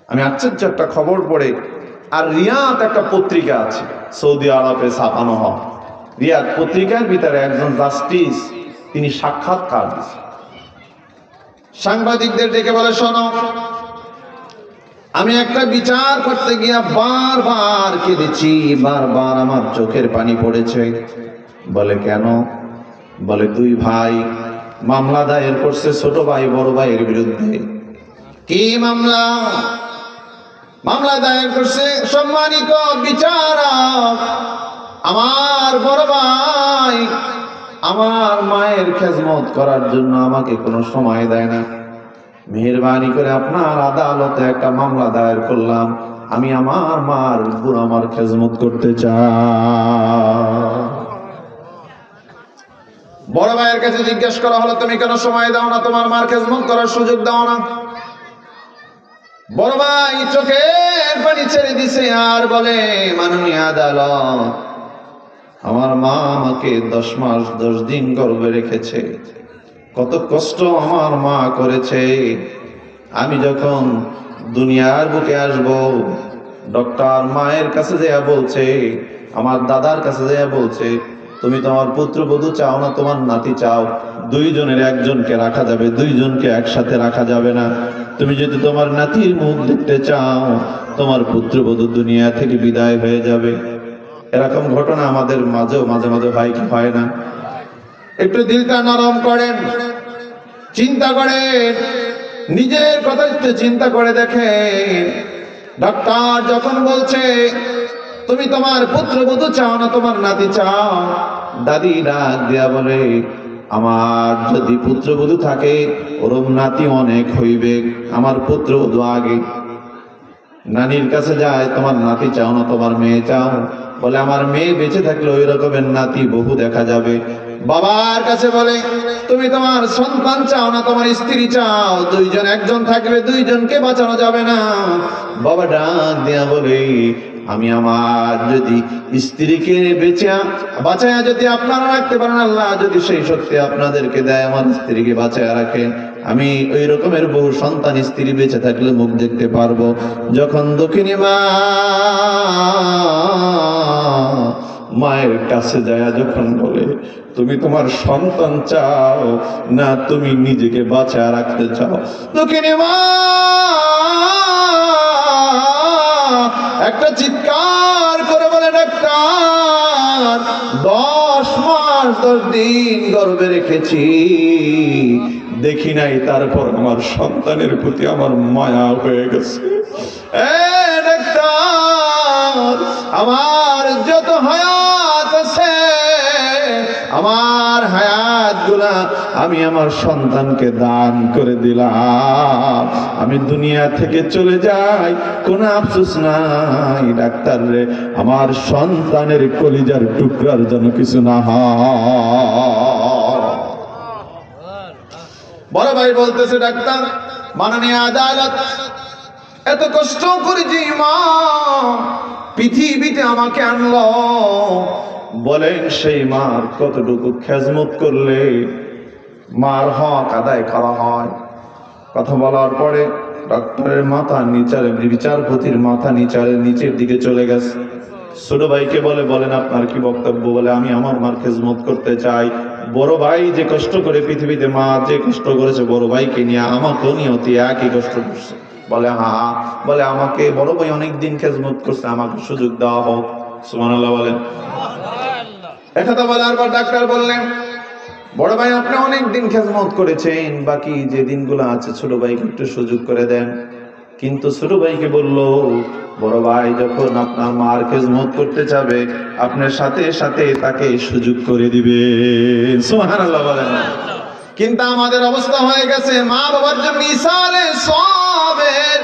আমি আশ্চর্য একটা খবর পড়ে, আর রিয়াদ একটা পত্রিকা আছে সৌদি আরবে ছাপানো হয়, রিয়াদ পত্রিকার ভিতরে একজন জাস্টিস তিনি সাক্ষাৎকার দিয়েছেন। সাংবাদিকদের ডেকে বলে, শোনো, আমি একটা বিচার করতে গিয়া বারবার কেঁদেছি, বারবার আমার চোখের পানি পড়েছে। বলে কেন? বলে দুই ভাই মামলা দায়ের করছে ছোট ভাই বড় ভাইয়ের বিরুদ্ধে। কি মামলা? মামলা দায়ের করছে সম্মানিত বিচারক, আমার বড় ভাই আমার মায়ের খেজমত করার জন্য আমাকে কোনো সময় দেয় না। মেহেরবানি করে আপনার আদালতে একটা মামলা দায়ের করলাম, আমি আমার মার বুড়া মার খেজমত করতে চাই। বড় ভাইয়ের কাছে জিজ্ঞেস করা হলো, তুমি কেন সময় দাও না, তোমার মার খেজমত করার সুযোগ দাও না? বড় ভাই চোখের পানি ছেড়ে দিছে আর বলে, মাননীয় আদালত, আমার মা আমাকে 10 মাস 10 দিন গর্ভে রেখেছে, কত কষ্ট আমার মা করেছে। আমি যখন দুনিয়ার বুকে আসব, ডক্টর মায়ের কাছে যেয়া বলছে, আমার দাদার কাছে যেয়া বলছে, তুমি তোমার পুত্রবধূ চাও না তোমার নাতি চাও, দুইজনের একজনকে রাখা যাবে, দুইজনকে একসাথে রাখা যাবে না। তুমি যদি তোমার নাতির মুখ দেখতে চাও, তোমার পুত্রবধূ দুনিয়া থেকে বিদায় হয়ে যাবে। এরকম ঘটনা আমাদের মাঝেও মাঝে মাঝে হয় কি হয় না? একটু দিলটা নরম করেন, চিন্তা করেন, নিজের কথা একটু চিন্তা করে দেখেন। ডাক্তার যখন বলছে তুমি তোমার পুত্রবধূ চাও না তোমার নাতি চাও, দাদি ডাক দিয়া বলে, আমার যদি পুত্রবধূ থাকে ওরম নাতি অনেক হইবে, আমার পুত্রবধূ আগে। নানির কাছে যায়, তোমার নাতি চাও না তোমার মেয়ে চাও? বলে আমার মেয়ে বেঁচে থাকলে ওই রকমের নাতি বহু দেখা যাবে। বাবার কাছে বলে, তুমি তোমার সন্তান চাও না তোমার স্ত্রী চাও, দুইজন একজন থাকবে, দুইজনকে বাঁচানো যাবে না। বাবা ডাক দিয়া বলে, আমি আমার যদি স্ত্রীকে বাঁচায়া যদি আপনারা রাখতে পারেন, আল্লাহ যদি সেই শক্তি আপনাদেরকে দেয়, আমার স্ত্রীকে বাঁচায়া রাখেন, আমি ওই রকমের বহু সন্তান স্ত্রী বেঁচে থাকলে মুখ দেখতে পারবো। যখন দক্ষিণী মা মায়ের কাছে যায়, যখন বলে তুমি তোমার সন্তান চাও না তুমি নিজেকে বাঁচায়া রাখতে চাও, দক্ষিণী মা একটা চিৎকার করে বলে, ডাক্তার 10 মাস 10 দিন গর্ভে রেখেছি, দেখি নাই, তারপর আমার সন্তানের প্রতি আমার মায়া হয়ে গেছে। ডাক্তার, আমার যত হায়াত আছে, আমার হায়াত গুলা আমি আমার সন্তানকে দান করে দিলাম, আমি দুনিয়া থেকে চলে যাই কোনো আফসোস নাই। ডাক্তার রে, আমার সন্তানের কলিজার টুকরার যেন কিছু না হয়। বড় ভাই বলতেছে, ডাক্তার, মাননীয় আদালত, এত কষ্ট করে যে মা পৃথিবীতে আমাকে আনলো, বলেন সেই মার কতটুকু খেজমত করলে মার হক আদায় করা হয়? কথা বলার পরে ডক্টরের মাথা নিচারে, বিচারপতির মাথা নিচের দিকে চলে গেছে। ছোট ভাইকে বলে, বলেন আপনার কি বক্তব্য? বলে, আমি আমার মার খেজমত করতে চাই। বড় ভাই যে কষ্ট করে পৃথিবীতে মা যে কষ্ট করেছে, বড় ভাইকে নিয়ে আমাকেও নিয়ে অতি একই কষ্ট করছে। বলে হ্যাঁ, বলে আমাকে বড় ভাই অনেকদিন খেজমত করছে, আমাকে সুযোগ দেওয়া হোক। সুবহানাল্লাহ বলেন। একথা বলার পর ডাক্তার বললেন, বড় ভাই আপনি অনেকদিন খেজমত করেছেন, বাকি যে দিনগুলো আছে ছোট ভাইকে একটু সুযোগ করে দেন। কিন্তু ছোট ভাইকে বলল, বড় ভাই যখন আপনার মার খেজমত করতে যাবে, আপনার সাথে সাথে তাকে সুযোগ করে দিবে। সুবহানাল্লাহ বলেন। কিন্তু আমাদের অবস্থা হয়ে গেছে, মা বাবার জন্য ইসালে সবের